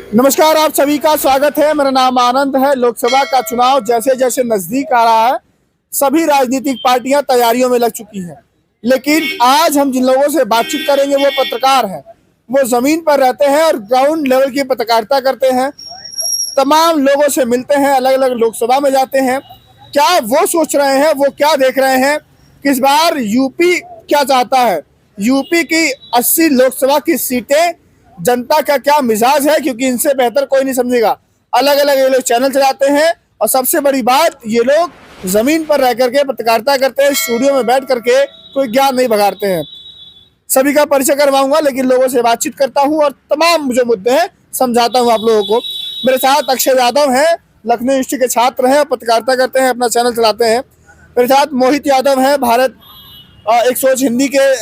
नमस्कार, आप सभी का स्वागत है। मेरा नाम आनंद है। लोकसभा का चुनाव जैसे जैसे नजदीक आ रहा है, सभी राजनीतिक पार्टियां तैयारियों में लग चुकी हैं। लेकिन आज हम जिन लोगों से बातचीत करेंगे वो पत्रकार हैं। वो जमीन पर रहते हैं और ग्राउंड लेवल की पत्रकारिता करते हैं। तमाम लोगों से मिलते हैं, अलग अलग लोकसभा में जाते हैं। क्या वो सोच रहे हैं, वो क्या देख रहे हैं, किस बार यूपी क्या चाहता है, यूपी की 80 लोकसभा की सीटें जनता का क्या मिजाज है, क्योंकि इनसे बेहतर कोई नहीं समझेगा। अलग अलग ये लोग चैनल चलाते हैं और सबसे बड़ी बात, ये लोग जमीन पर रह करके पत्रकारिता करते हैं, स्टूडियो में बैठ करके कोई ज्ञान नहीं भगाते हैं। सभी का परिचय करवाऊंगा, लेकिन लोगों से बातचीत करता हूं और तमाम जो मुद्दे हैं समझाता हूं आप लोगों को। मेरे साथ अक्षय यादव हैं, लखनऊ यूनिवर्सिटी के छात्र हैं, पत्रकारिता करते हैं, अपना चैनल चलाते हैं। मेरे साथ मोहित यादव हैं, भारत एक सोच हिंदी के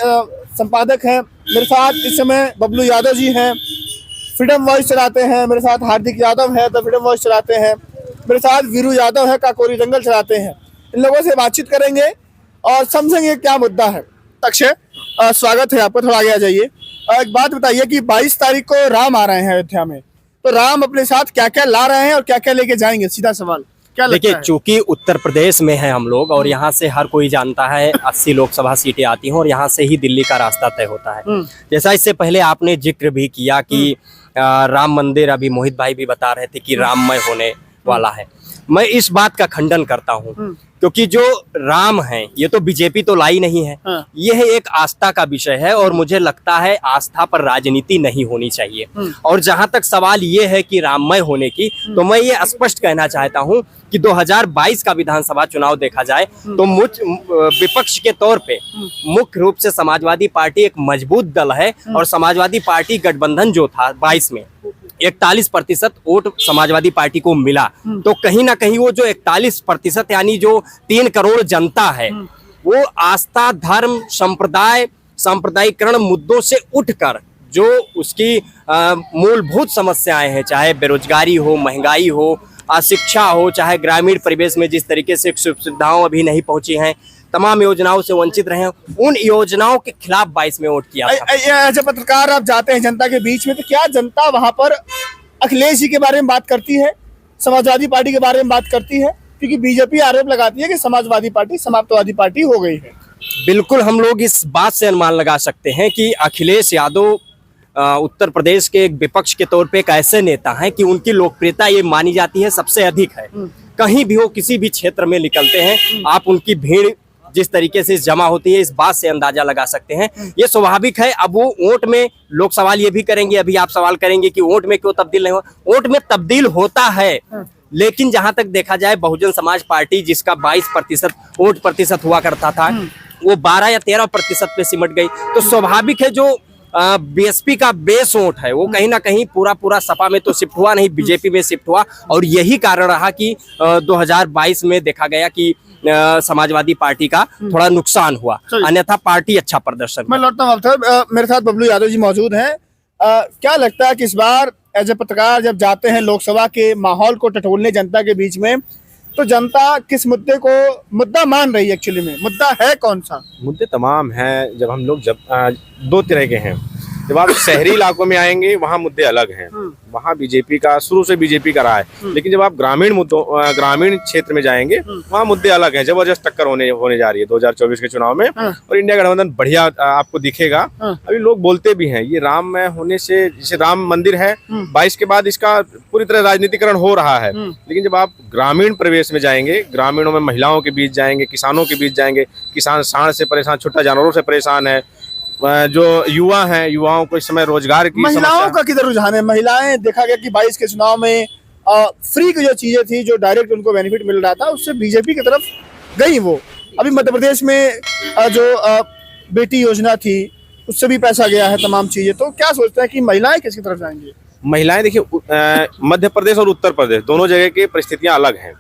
संपादक हैं। मेरे साथ इस समय बबलू यादव जी हैं, फ्रीडम वॉइस चलाते हैं। मेरे साथ हार्दिक यादव है, द फ्रीडम वॉइस चलाते हैं। मेरे साथ वीरू यादव है, काकोरी जंगल चलाते हैं। इन लोगों से बातचीत करेंगे और समझेंगे क्या मुद्दा है। अक्षय, स्वागत है आपका, थोड़ा आगे आ जाइए। एक बात बताइए कि 22 तारीख को राम आ रहे हैं अयोध्या में, तो राम अपने साथ क्या क्या ला रहे हैं और क्या क्या लेके जाएंगे? सीधा सवाल क्या लगता देखिए, है? चूंकि उत्तर प्रदेश में है हम लोग और यहाँ से हर कोई जानता है 80 लोकसभा सीटें आती हैं और यहाँ से ही दिल्ली का रास्ता तय होता है। जैसा इससे पहले आपने जिक्र भी किया कि राम मंदिर, अभी मोहित भाई भी बता रहे थे कि राममय होने वाला है। मैं इस बात का खंडन करता हूँ, क्योंकि जो राम है ये तो बीजेपी तो लाई नहीं है। यह एक आस्था का विषय है और मुझे लगता है आस्था पर राजनीति नहीं होनी चाहिए। और जहां तक सवाल ये है कि राममय होने की, तो मैं ये स्पष्ट कहना चाहता हूं कि 2022 का विधानसभा चुनाव देखा जाए तो विपक्ष के तौर पे मुख्य रूप से समाजवादी पार्टी एक मजबूत दल है। और समाजवादी पार्टी गठबंधन जो था 22 में 41% वोट समाजवादी पार्टी को मिला, तो कहीं ना कहीं वो जो 41% यानी जो 3 करोड़ जनता है, वो आस्था, धर्म, सांप्रदायिकरण मुद्दों से उठकर जो उसकी मूलभूत समस्याएं हैं, चाहे बेरोजगारी हो, महंगाई हो, अशिक्षा हो, चाहे ग्रामीण परिवेश में जिस तरीके से सुख सुविधाओं अभी नहीं पहुंची हैं, तमाम योजनाओं से वंचित रहे हैं, उन योजनाओं के खिलाफ 22 में वोट किया था। एज ए पत्रकार आप जाते हैं जनता के बीच में, तो क्या जनता वहां पर अखिलेश जी के बारे में बात करती है, समाजवादी पार्टी के बारे में बात करती है? क्योंकि बीजेपी आरोप लगाती है कि समाजवादी पार्टी समाप्तवादी पार्टी हो गई है। बिल्कुल, हम लोग इस बात से अनुमान लगा सकते हैं कि अखिलेश यादव उत्तर प्रदेश के एक विपक्ष के तौर पे एक ऐसे नेता हैं कि उनकी लोकप्रियता ये मानी जाती है सबसे अधिक है। कहीं भी हो, किसी भी क्षेत्र में निकलते हैं, आप उनकी भीड़ जिस तरीके से जमा होती है, इस बात से अंदाजा लगा सकते हैं। ये स्वाभाविक है। अब वो वोट में, लोग सवाल ये भी करेंगे, अभी आप सवाल करेंगे कि वोट में क्यों तब्दील नहीं हुआ। वोट में तब्दील होता है, लेकिन जहां तक देखा जाए बहुजन समाज पार्टी जिसका 22% वोट प्रतिशत हुआ करता था, वो 12 या 13% पे सिमट गई। तो स्वाभाविक है जो बीएसपी का बेस वोट है वो कहीं ना कहीं पूरा सपा में तो शिफ्ट हुआ नहीं, बीजेपी में शिफ्ट हुआ। और यही कारण रहा कि 2022 में देखा गया कि समाजवादी पार्टी का थोड़ा नुकसान हुआ, अन्यथा पार्टी अच्छा प्रदर्शन। मैं लौटता हूँ, मेरे साथ बबलू यादव जी मौजूद हैं। क्या लगता है कि इस बार एज ए पत्रकार जब जाते हैं लोकसभा के माहौल को टटोलने जनता के बीच में, तो जनता किस मुद्दे को मुद्दा मान रही है? एक्चुअली में मुद्दा है कौन सा? मुद्दे तमाम हैं। जब हम लोग दो तरह के हैं। जब आप शहरी इलाकों में आएंगे वहाँ मुद्दे अलग हैं, वहाँ बीजेपी का शुरू से बीजेपी का रहा है। लेकिन जब आप ग्रामीण क्षेत्र में जाएंगे वहाँ मुद्दे अलग हैं। जबरदस्त टक्कर होने जा रही है 2024 के चुनाव में, और इंडिया गठबंधन बढ़िया आपको दिखेगा। अभी लोग बोलते भी हैं ये राममय होने से, जैसे राम मंदिर है 22 के बाद इसका पूरी तरह राजनीतिकरण हो रहा है। लेकिन जब आप ग्रामीण प्रवेश में जाएंगे, ग्रामीणों में महिलाओं के बीच जाएंगे, किसानों के बीच जाएंगे, किसान सांड से परेशान, छोटा जानवरों से परेशान है, जो युवा हैं, युवाओं को इस समय रोजगार की, महिलाओं का किधर रुझान है? महिलाएं, देखा गया कि 22 के चुनाव में फ्री की जो चीजें थी, जो डायरेक्ट उनको बेनिफिट मिल रहा था, उससे बीजेपी की तरफ गई। वो अभी मध्य प्रदेश में जो बेटी योजना थी उससे भी पैसा गया है, तमाम चीजें। तो क्या सोचते हैं कि महिलाएं किसकी तरफ जाएंगी? महिलाएं, देखिए मध्य प्रदेश और उत्तर प्रदेश दोनों जगह की परिस्थितियां अलग हैं,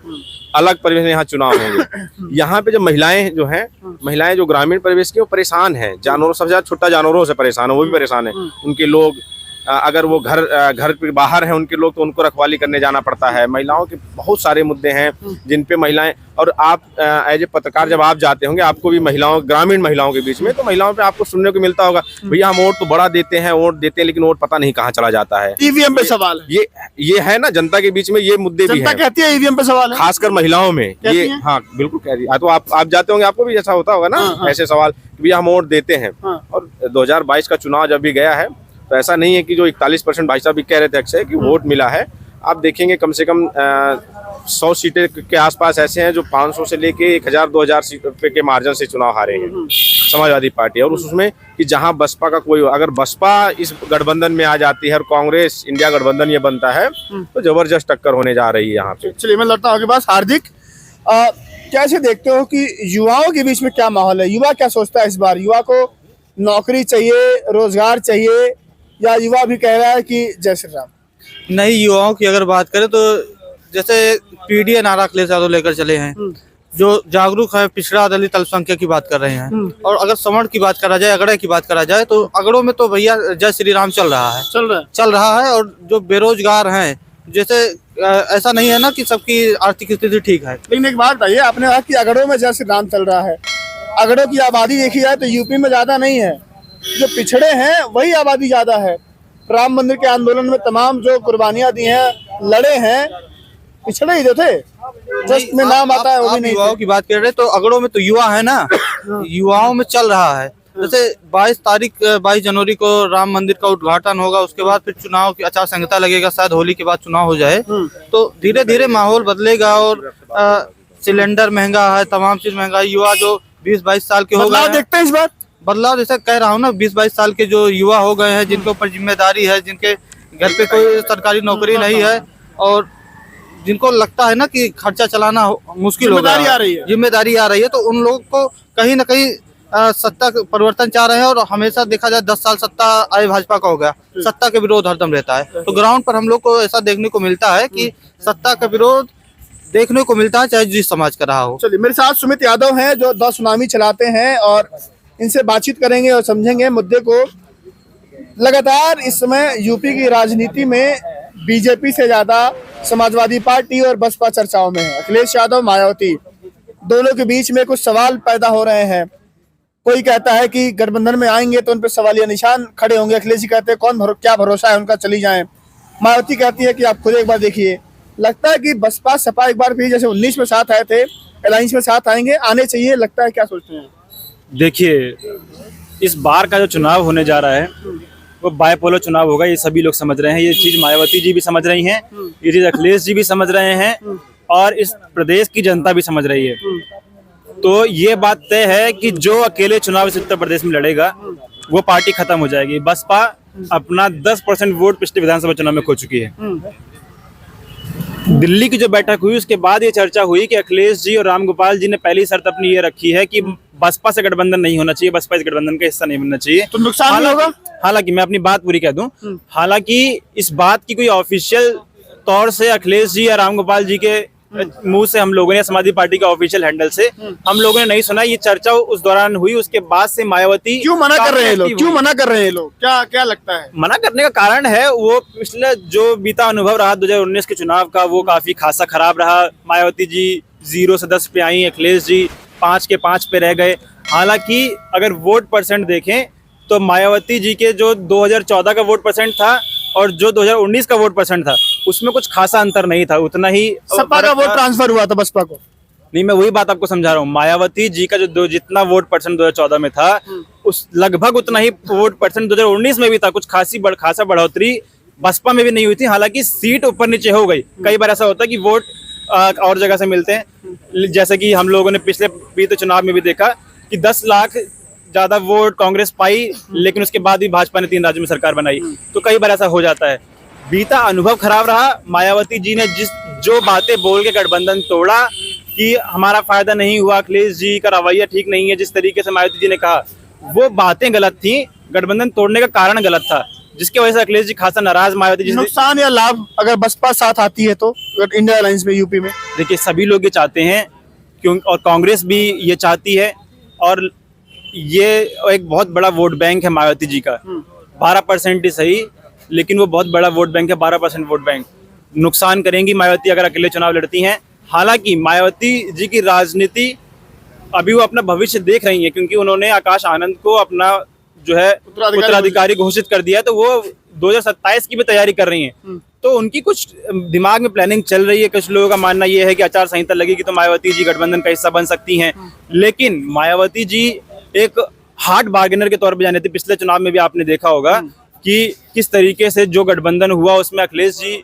अलग परिवेश में यहाँ चुनाव होंगे। यहाँ पे जो महिलाएं जो हैं, महिलाएं जो ग्रामीण परिवेश की, वो परेशान हैं, जानवरों, सबसे ज्यादा छोटा जानवरों से परेशान है, वो भी परेशान है। उनके लोग अगर वो घर पे बाहर हैं उनके लोग तो उनको रखवाली करने जाना पड़ता है। महिलाओं के बहुत सारे मुद्दे हैं जिन पे महिलाएं, और आप एज ए पत्रकार जब आप जाते होंगे आपको भी ग्रामीण महिलाओं के बीच में तो महिलाओं पे आपको सुनने को मिलता होगा, भैया हम वोट तो बड़ा देते हैं, वोट देते हैं लेकिन वोट पता नहीं कहाँ चला जाता है। ईवीएम पे सवाल है, ये है ना, जनता के बीच में ये मुद्दे भी जनता हैं। कहती है ईवीएम पे सवाल है, खासकर महिलाओं में ये, हाँ बिल्कुल कह रही है। तो आप जाते होंगे आपको भी ऐसा होता होगा ना, ऐसे सवाल कि भैया हम वोट देते हैं। और 2022 का चुनाव जब भी गया है तो ऐसा नहीं है कि जो 41% भाई साहब भी कह रहे थे अक्षय कि वोट मिला है। आप देखेंगे कम से कम 100 सीटें के आसपास ऐसे हैं जो 500 से लेके 1000-2000 सीट के मार्जिन से चुनाव हारे हैं समाजवादी पार्टी। और उसमें कि जहां बसपा का कोई, अगर बसपा इस गठबंधन में आ जाती है और कांग्रेस इंडिया गठबंधन ये बनता है तो जबरदस्त टक्कर होने जा रही है यहाँ पे। चलिए मैं लौटता हूँ आपके पास। हार्दिक, कैसे देखते हो कि युवाओं के बीच में क्या माहौल है? युवा क्या सोचता है इस बार? युवा को नौकरी चाहिए, रोजगार चाहिए, या युवा भी कह रहा है कि जय श्री राम? नहीं, युवाओं की अगर बात करें तो जैसे पीडीए नारा अखिलेश यादव लेकर चले हैं, जो जागरूक है, पिछड़ा दलित अल्पसंख्यक की बात कर रहे हैं। और अगर सवर्ण की बात करा जाए, अगड़े की बात करा जाए तो अगड़ों में तो भैया जय श्री राम चल रहा है। और जो बेरोजगार हैं, जैसे ऐसा नहीं है ना कि सबकी आर्थिक स्थिति ठीक है। लेकिन एक बात बताइए, आपने कहा कि अगड़ों में जय श्री राम चल रहा है, अगड़ों की आबादी देखी जाए तो यूपी में ज्यादा नहीं है, जो पिछड़े हैं वही आबादी ज्यादा है। राम मंदिर के आंदोलन में तमाम जो कुर्बानियां दी हैं, लड़े हैं, पिछड़े ही जो थे, जस्ट में नाम आता है वो भी नहीं। युवाओं की बात कर रहे तो अगड़ों में तो युवा है ना, युवाओं में चल रहा है। जैसे 22 जनवरी को राम मंदिर का उद्घाटन होगा, उसके बाद फिर चुनाव की आचार संहिता लगेगा, शायद होली के बाद चुनाव हो जाए, तो धीरे धीरे माहौल बदलेगा। और सिलेंडर महंगा है, तमाम चीज महंगा है। युवा जो 20-22 साल के हो गए, देखते हैं इस बार बदलाव जैसा कह रहा हूँ ना, 20-22 साल के जो युवा हो गए हैं, जिनके ऊपर जिम्मेदारी है, जिनके घर पे कोई सरकारी नौकरी नहीं है और जिनको लगता है ना कि खर्चा चलाना मुश्किल हो गया, जिम्मेदारी आ रही है, तो उन लोगों को कहीं ना कहीं सत्ता परिवर्तन चाह रहे हैं। और हमेशा देखा जाए 10 साल सत्ता आए भाजपा का हो गया, सत्ता के विरोध हरदम रहता है। तो ग्राउंड पर हम लोग को ऐसा देखने को मिलता है कि सत्ता का विरोध देखने को मिलता है, चाहे जिस समाज का रहा हो। चलिए, मेरे साथ सुमित यादव हैं जो द सुनामी चलाते हैं और इनसे बातचीत करेंगे और समझेंगे मुद्दे को। लगातार इस समय यूपी की राजनीति में बीजेपी से ज्यादा समाजवादी पार्टी और बसपा चर्चाओं में है। अखिलेश यादव, मायावती, दोनों के बीच में कुछ सवाल पैदा हो रहे हैं। कोई कहता है कि गठबंधन में आएंगे तो उन पर सवालिया निशान खड़े होंगे। अखिलेश जी कहते हैं क्या भरोसा है उनका, चली जाएं। मायावती कहती है कि आप खुद एक बार देखिए। लगता है कि बसपा सपा एक बार फिर जैसे 19 में साथ आए थे, अलायंस में साथ आएंगे, आने चाहिए। लगता है, क्या सोचते हैं? देखिए, इस बार का जो चुनाव होने जा रहा है वो बायपोलर चुनाव होगा, ये सभी लोग समझ रहे हैं। ये चीज मायावती जी भी समझ रही हैं, ये चीज अखिलेश जी भी समझ रहे हैं और इस प्रदेश की जनता भी समझ रही है। तो ये बात तय है कि जो अकेले चुनाव इस उत्तर प्रदेश में लड़ेगा वो पार्टी खत्म हो जाएगी। बसपा अपना 10% वोट पिछले विधानसभा चुनाव में खो चुकी है। दिल्ली की जो बैठक हुई उसके बाद ये चर्चा हुई कि अखिलेश जी और रामगोपाल जी ने पहली शर्त अपनी ये रखी है कि बसपा से गठबंधन नहीं होना चाहिए, बसपा इस गठबंधन का हिस्सा नहीं बनना चाहिए। तो नुकसान नहीं होगा? हालांकि मैं अपनी बात पूरी कह दूं, हालांकि इस बात की कोई ऑफिशियल तौर से अखिलेश जी या रामगोपाल जी के मुंह से हम लोगों ने, समाजवादी पार्टी के ऑफिशियल हैंडल से हम लोगों ने नहीं सुना। ये चर्चा उस दौरान हुई, उसके बाद से मायावती क्यों मना कर रहे हैं लोग? क्यों मना कर रहे हैं लोग? क्या लगता है मना करने का कारण है? वो पिछले जो बीता अनुभव रहा 2019 के चुनाव का, वो काफी खासा खराब रहा। मायावती जी 0 से 10 पे आई, अखिलेश जी 5 के 5 पे रह गए। हालांकि अगर वोट परसेंट देखें तो मायावती जी के जो 2014 का वोट परसेंट था और जो 2019 का वोट परसेंट था उसमें कुछ खासा अंतर नहीं था, उतना ही सपा का वोट ट्रांसफर हुआ था बसपा को। नहीं, मैं वही बात आपको समझा रहा हूँ। मायावती जी का जो जितना वोट परसेंट 2014 में था, उस लगभग उतना ही वोट परसेंट 2019 में भी था। कुछ खासा बढ़ोतरी बसपा में भी नहीं हुई थी। हालांकि सीट ऊपर नीचे हो गई। कई बार ऐसा होता है कि वोट और जगह से मिलते हैं, जैसे कि हम लोगों ने पिछले बीते चुनाव में भी देखा कि 10 लाख ज्यादा वोट कांग्रेस पाई, लेकिन उसके बाद भी भाजपा ने 3 राज्यों में सरकार बनाई। तो कई बार ऐसा हो जाता है। बीता अनुभव खराब रहा। मायावती जी ने जो बातें बोल के गठबंधन तोड़ा कि हमारा फायदा नहीं हुआ, अखिलेश जी का रवैया ठीक नहीं है, जिस तरीके से मायावती जी ने कहा, वो बातें गलत थी। गठबंधन तोड़ने का कारण गलत था, जिसकी वजह से अखिलेश जी खासा नाराज। मायावती जी नुकसान या लाभ अगर बसपा साथ आती है तो इंडिया अलायंस में यूपी में? देखिए, सभी लोग ये चाहते हैं, क्यों, और कांग्रेस भी ये चाहती है। और ये एक बहुत बड़ा वोट बैंक है मायावती जी का। 12% ही सही, लेकिन वो बहुत बड़ा वोट बैंक है, 12% वोट बैंक। नुकसान करेंगी मायावती अगर अकेले चुनाव लड़ती हैं। हालांकि मायावती जी की राजनीति अभी वो अपना भविष्य देख रही हैं, क्योंकि उन्होंने आकाश आनंद को अपना जो है उत्तराधिकारी घोषित कर दिया, तो वो 2027 की भी तैयारी कर रही हैं। तो उनकी कुछ दिमाग में प्लानिंग चल रही है। कुछ लोगों का मानना ये है कि आचार संहिता लगेगी तो मायावती जी गठबंधन का हिस्सा बन सकती हैं, लेकिन मायावती जी एक हार्ड बार्गेनर के तौर पर जाने थे। पिछले चुनाव में भी आपने देखा होगा कि किस तरीके से जो गठबंधन हुआ उसमें अखिलेश जी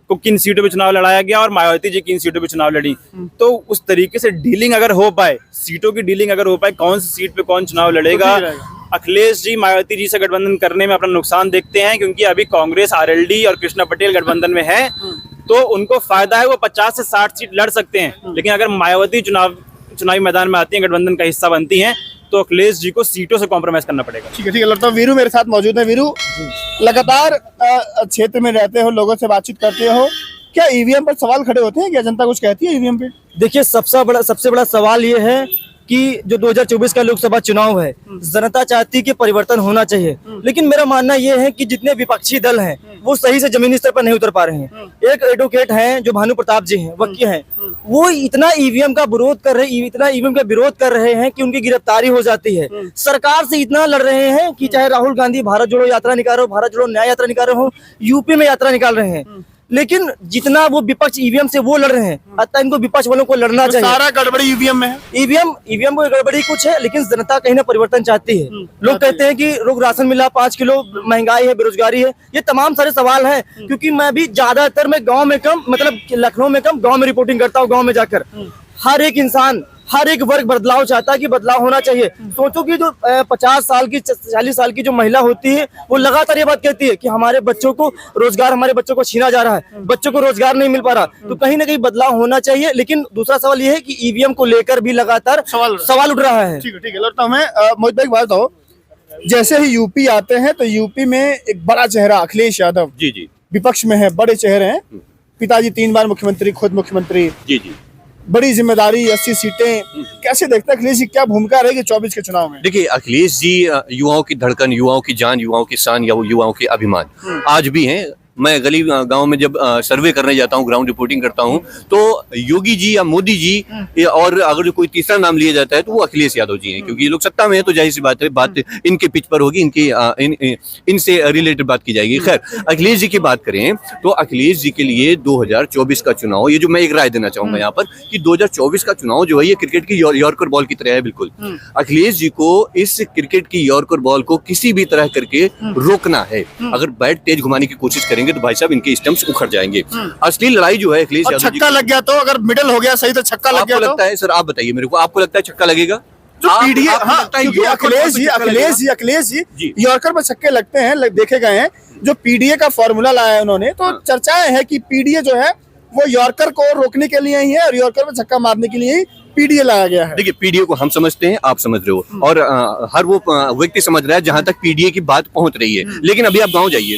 को किन सीटों पे चुनाव लड़ाया गया और मायावती जी किन सीटों पे चुनाव लड़ी। तो उस तरीके से डीलिंग अगर हो पाए, सीटों की डीलिंग अगर हो पाए, कौन सी सीट पे कौन चुनाव लड़ेगा, अखिलेश जी मायावती जी से गठबंधन करने में अपना नुकसान देखते हैं, क्योंकि अभी कांग्रेस, आरएलडी और कृष्णा पटेल गठबंधन में है, तो उनको फायदा है, वो 50 से 60 सीट लड़ सकते हैं। लेकिन अगर मायावती चुनावी मैदान में आती है, गठबंधन का हिस्सा बनती हैं, तो अखिलेश जी को सीटों से कॉम्प्रोमाइज करना पड़ेगा। ठीक है लगता है। वीरू मेरे साथ मौजूद है। वीरू, लगातार क्षेत्र में रहते हो, लोगों से बातचीत करते हो, क्या ईवीएम पर सवाल खड़े होते हैं? क्या जनता कुछ कहती है ईवीएम पे? देखिए, सबसे बड़ा सवाल ये है कि जो 2024 का लोकसभा चुनाव है, जनता चाहती है कि परिवर्तन होना चाहिए, लेकिन मेरा मानना ये है कि जितने विपक्षी दल हैं वो सही से जमीनी स्तर पर नहीं उतर पा रहे हैं। एक एडवोकेट हैं जो भानु प्रताप जी हैं, वकील हैं, वो इतना ईवीएम का विरोध कर रहे हैं कि उनकी गिरफ्तारी हो जाती है। सरकार से इतना लड़ रहे हैं कि चाहे राहुल गांधी भारत जोड़ो यात्रा निकाल रहे हो, भारत जोड़ो न्याय यात्रा निकाल रहे हो, यूपी में यात्रा निकाल रहे हैं, लेकिन जितना वो विपक्ष ईवीएम से वो लड़ रहे हैं, अतः इनको विपक्ष वालों को लड़ना चाहिए। सारा गड़बड़ी ईवीएम में है। ईवीएम को गड़बड़ी कुछ है, लेकिन जनता कहीं ना परिवर्तन चाहती है। लोग कहते हैं कि लोग राशन मिला 5 किलो, महंगाई है, बेरोजगारी है, ये तमाम सारे सवाल हैं। क्योंकि मैं भी ज्यादातर मैं गांव में कम, मतलब लखनऊ में कम, गांव में रिपोर्टिंग करता हूँ। गांव में जाकर हर एक इंसान, हर एक वर्ग बदलाव चाहता है कि बदलाव होना चाहिए। सोचो कि जो 50 साल की, 40 साल की जो महिला होती है, वो लगातार ये बात कहती है कि हमारे बच्चों को रोजगार, हमारे बच्चों को छीना जा रहा है, बच्चों को रोजगार नहीं मिल पा रहा। तो कहीं ना कहीं बदलाव होना चाहिए। लेकिन दूसरा सवाल ये है कि ईवीएम को लेकर भी लगातार सवाल उठ रहा है। ठीक है लड़ता हूँ मैं। मोहित भाई, बात हो, जैसे ही यूपी आते हैं तो यूपी में एक बड़ा चेहरा अखिलेश यादव जी विपक्ष में है, बड़े चेहरे हैं, पिताजी 3 बार मुख्यमंत्री, खुद मुख्यमंत्री, जी, बड़ी जिम्मेदारी, 80 सीटें, कैसे देखते हैं अखिलेश जी, क्या भूमिका रहेगी 24 के चुनाव में? देखिए, अखिलेश जी युवाओं की धड़कन, युवाओं की जान, युवाओं की शान, या युवाओं के अभिमान आज भी हैं। मैं गली गांव में जब सर्वे करने जाता हूँ, ग्राउंड रिपोर्टिंग करता हूँ, तो योगी जी या मोदी जी और अगर कोई तीसरा नाम लिया जाता है तो वो अखिलेश यादव जी हैं, क्योंकि ये लोग सत्ता में है, तो जाहिर सी बात है, बात इनके पिच पर होगी, इनसे रिलेटेड बात की जाएगी। खैर, अखिलेश जी की बात करें तो अखिलेश जी के लिए 2024 का चुनाव, ये जो मैं एक राय देना चाहूंगा यहाँ पर, कि 2024 का चुनाव जो है ये क्रिकेट की यॉर्कर बॉल की तरह है। बिल्कुल अखिलेश जी को इस क्रिकेट की यॉर्कर बॉल को किसी भी तरह करके रोकना है। अगर बैट तेज घुमाने की कोशिश करेंगे तो भाई साहब इनके स्टंप्स उखड़ जाएंगे। असली लड़ाई जो है अखिलेश यादव जी, छक्का लग गया तो, अगर मिडल हो गया सही तो छक्का लग गया तो? लगता है सर, आप बताइए मेरे को, आपको लगता है छक्का लगेगा? जो पीडीए, हाँ, क्योंकि अखिलेश जी यॉर्कर पर छक्के लगते हैं, देखे गए हैं। जो पीडीए का फॉर्मूला लाया है उन्होंने, तो चर्चाएं है कि पीडीए जो है वो यॉर्कर को रोकने के लिए ही है और यॉर्कर में छक्का मारने के लिए ही पीडीए लाया गया है। देखिए, पीडीए को हम समझते हैं, आप समझ रहे हो, और हर वो व्यक्ति समझ रहा है जहां तक पीडीए की बात पहुंच रही है। लेकिन अभी आप गांव जाइए,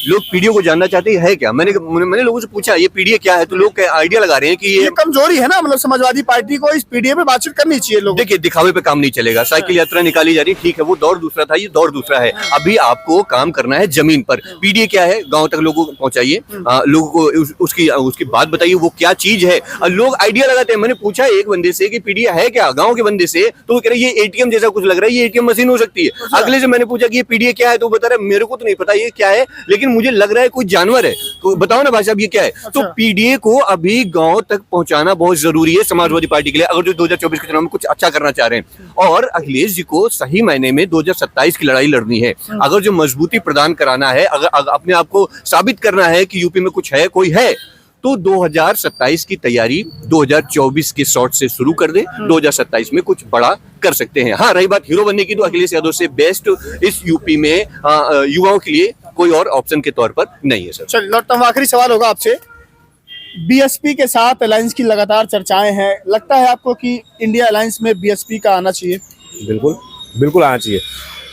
लोग पीडीए को जानना चाहते हैं है क्या। मैंने लोगों से पूछा ये पीडीए क्या है, तो लोग आइडिया लगा रहे हैं कि ये कमजोरी है ना, मतलब समाजवादी पार्टी को इस पीडीए पे बातचीत करनी चाहिए लोग। देखिए, दिखावे पे काम नहीं चलेगा। साइकिल यात्रा निकाली जा रही है, ठीक है, वो दौर दूसरा था, ये दौर दूसरा है। अभी आपको काम करना है जमीन पर। पीडीए क्या है, गाँव तक लोगों को पहुंचाइए, लोगों को उसकी बात बताइए, वो क्या चीज है। लोग आइडिया लगाते हैं। मैंने पूछा एक बंदे से कि पीडीए है क्या, गांव के बंदे से, तो वो कह रहे ये एटीएम जैसा कुछ लग रहा है, ये एटीएम मशीन हो सकती है। अगले से मैंने पूछा कि ये पीडीए क्या है, तो बता रहा है मेरे को तो नहीं पता ये क्या है, लेकिन मुझे लग रहा है कोई जानवर है, तो बताओ ना भाई साहब ये क्या है। तो पीडीए को अभी गांव तक पहुंचाना बहुत जरूरी है समाजवादी पार्टी के लिए, अगर जो 2024 के चुनाव में कुछ अच्छा करना चाह रहे हैं। और अखिलेश जी को सही मायने में 2027 की लड़ाई लड़नी है। अगर जो मजबूती प्रदान कराना है, अगर अपने आप को साबित करना है कि यूपी में कुछ है, कोई है, तो 2027 की तैयारी 2024 के शॉट से शुरू कर दे। 2027 में कुछ बड़ा कर सकते हैं। हाँ, रही बात हीरो बनने की, तो अखिलेश यादव से बेस्ट इस यूपी में युवाओं के लिए कोई और ऑप्शन के तौर पर नहीं है सर। चलिए लौटता हूं, आखिरी सवाल होगा आपसे। बीएसपी के साथ अलायंस की लगातार चर्चाएं हैं, लगता है आपको कि इंडिया अलायंस में बीएसपी का आना चाहिए? बिल्कुल आना चाहिए,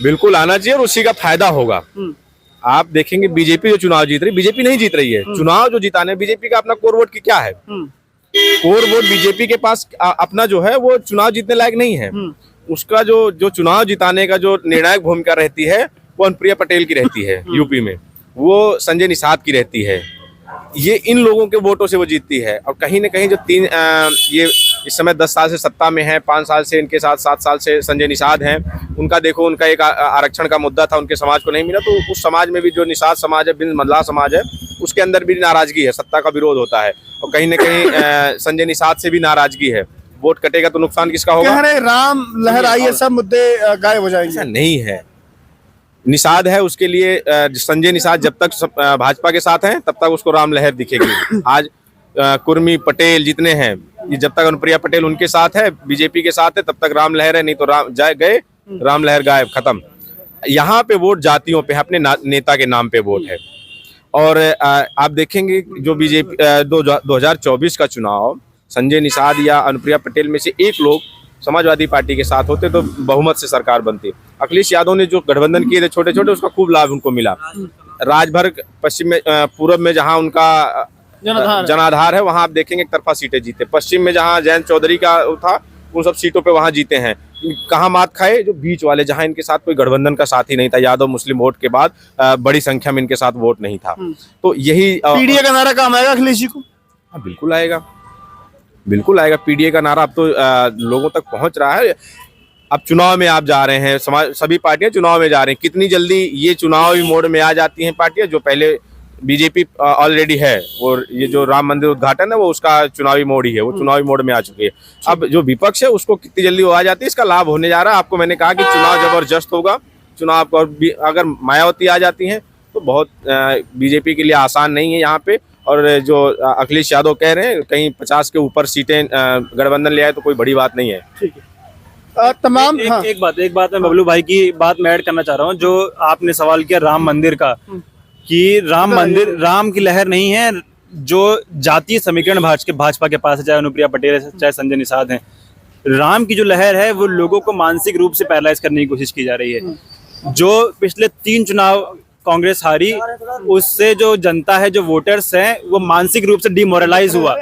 बिल्कुल आना चाहिए, और उसी का फायदा होगा। आप देखेंगे बीजेपी जो चुनाव जीत रही, बीजेपी नहीं जीत रही है। चुनाव जो जिताने, बीजेपी का अपना कोर वोट की क्या है, कोर वोट बीजेपी के पास अपना जो है वो चुनाव जीतने लायक नहीं है। उसका जो चुनाव जिताने का जो निर्णायक भूमिका रहती है वो अनुप्रिया पटेल की रहती है यूपी में। वो संजय निषाद की रहती है। ये इन लोगों के वोटों से वो जीतती है। और कहीं ना कहीं जो ये इस समय 10 साल से सत्ता में है, 5 साल से इनके साथ 7 साल से संजय निषाद हैं, उनका देखो, उनका एक आरक्षण का मुद्दा था, उनके समाज को नहीं मिला, तो उस समाज में भी जो निषाद समाज है, बिन मल्लाह समाज है, उसके अंदर भी नाराजगी है, सत्ता का विरोध होता है। और कहीं ना कहीं संजय निषाद से भी नाराजगी है। वोट कटेगा तो नुकसान किसका होगा? कह रहे राम लहर आई है, सब मुद्दे गायब हो जाएंगे। ऐसा नहीं है। निषाद है, उसके लिए संजय निषाद जब तक भाजपा के साथ हैं तब तक उसको राम लहर दिखेगी। आज कुर्मी पटेल जितने हैं, ये जब तक अनुप्रिया पटेल उनके साथ है, बीजेपी के साथ है, तब तक राम लहर है, नहीं तो राम लहर गायब, खत्म। यहाँ पे वोट जातियों पे है, अपने नेता के नाम पे वोट है। और आप देखेंगे जो बीजेपी 2024 का चुनाव, संजय निषाद या अनुप्रिया पटेल में से एक लोग समाजवादी पार्टी के साथ होते तो बहुमत से सरकार बनती। अखिलेश यादव ने जो गठबंधन किए थे छोटे छोटे, उसका खूब लाभ उनको मिला। राजभर पश्चिम में, पूर्व में जहां उनका जनाधार है, वहां आप देखेंगे एक तरफा सीटें जीते। पश्चिम में जहां जयंत चौधरी का था, उन सब सीटों पे वहां जीते हैं। कहाँ मात खाए? जो बीच वाले, जहां इनके साथ कोई गठबंधन का साथ ही नहीं था। यादव मुस्लिम वोट के बाद बड़ी संख्या में इनके साथ वोट नहीं था। तो यही पीडीए का नारा काम आएगा अखिलेश जी को? हाँ, बिल्कुल आएगा, बिल्कुल आएगा। पीडीए का नारा अब तो लोगों तक पहुंच रहा है। अब चुनाव में आप जा रहे हैं, सभी पार्टियां चुनाव में जा रही हैं। कितनी जल्दी ये चुनावी मोड में आ जाती हैं पार्टियां? जो पहले बीजेपी ऑलरेडी है, वो ये जो राम मंदिर उद्घाटन है वो उसका चुनावी मोड ही है, वो चुनावी मोड में आ चुकी है। अब जो विपक्ष है उसको कितनी जल्दी वो आ जाती है, इसका लाभ होने जा रहा है। आपको मैंने कहा कि चुनाव जबरदस्त होगा। चुनाव को अगर मायावती आ जाती हैं तो बहुत बीजेपी के लिए आसान नहीं है यहाँ पे। और जो अखिलेश यादव कह रहे हैं कहीं 50 के ऊपर सीटें गठबंधन ले आए तो कोई बड़ी बात नहीं है। ठीक है। तमाम एक बात मैं बबलू भाई की बात में ऐड करना चाह रहा हूँ। जो आपने सवाल किया राम मंदिर का, कि राम की लहर नहीं है, जो जातीय समीकरण भाजपा के पास है, चाहे अनुप्रिया पटेल है, चाहे संजय निषाद हैं। राम की जो लहर है वो लोगों को मानसिक रूप से पैरालाइज करने की कोशिश की जा रही है। जो पिछले 3 चुनाव कांग्रेस हारी, उससे जो जनता है, जो वोटर्स हैं, वो मानसिक रूप से डिमोरलाइज हुआ।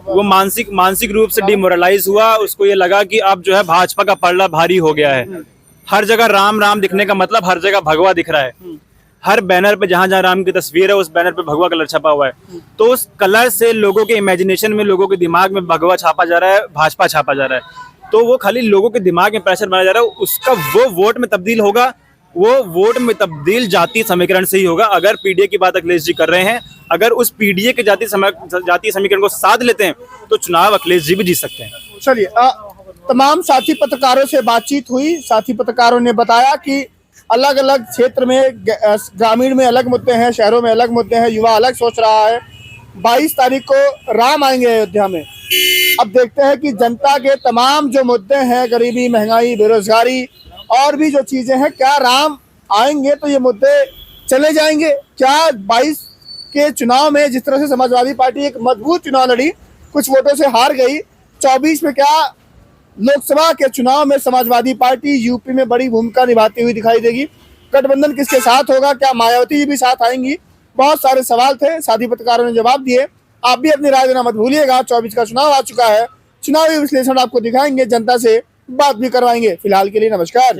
वो मानसिक रूप से डिमोरलाइज हुआ। उसको ये लगा कि अब जो है भाजपा का पलड़ा भारी हो गया है। हर जगह राम राम दिखने का मतलब हर जगह भगवा दिख रहा है। हर बैनर पे जहां राम की तस्वीर है, उस बैनर पे भगवा कलर छपा हुआ है। तो उस कलर से लोगों के इमेजिनेशन में, लोगों के दिमाग में भगवा छापा जा रहा है, भाजपा छापा जा रहा है। तो वो खाली लोगों के दिमाग में प्रेशर बनाया जा रहा है। उसका वो वोट में तब्दील होगा, वो वोट में तब्दील जातीय समीकरण से ही होगा। अगर पीडीए की बात अखिलेश जी कर रहे हैं, अगर उस पीडीए के जातीय समीकरण को साध लेते हैं तो चुनाव अखिलेश जी भी जीत सकते हैं। चलिए, तमाम साथी पत्रकारों से बातचीत हुई। साथी पत्रकारों ने बताया कि अलग अलग क्षेत्र में, ग्रामीण में अलग मुद्दे हैं, शहरों में अलग मुद्दे हैं, युवा अलग सोच रहा है। 22 तारीख को राम आएंगे अयोध्या में। अब देखते हैं कि जनता के तमाम जो मुद्दे हैं, गरीबी, महंगाई, बेरोजगारी और भी जो चीजें हैं, क्या राम आएंगे तो ये मुद्दे चले जाएंगे? क्या 22 के चुनाव में जिस तरह से समाजवादी पार्टी एक मजबूत चुनाव लड़ी, कुछ वोटों से हार गई, 24 में क्या लोकसभा के चुनाव में समाजवादी पार्टी यूपी में बड़ी भूमिका निभाती हुई दिखाई देगी? गठबंधन किसके साथ होगा? क्या मायावती जी भी साथ आएंगी? बहुत सारे सवाल थे, साथी पत्रकारों ने जवाब दिए। आप भी अपनी राय देना मत भूलिएगा। 24 का चुनाव आ चुका है, चुनावी विश्लेषण आपको दिखाएंगे, जनता से बात भी करवाएंगे। फिलहाल के लिए नमस्कार।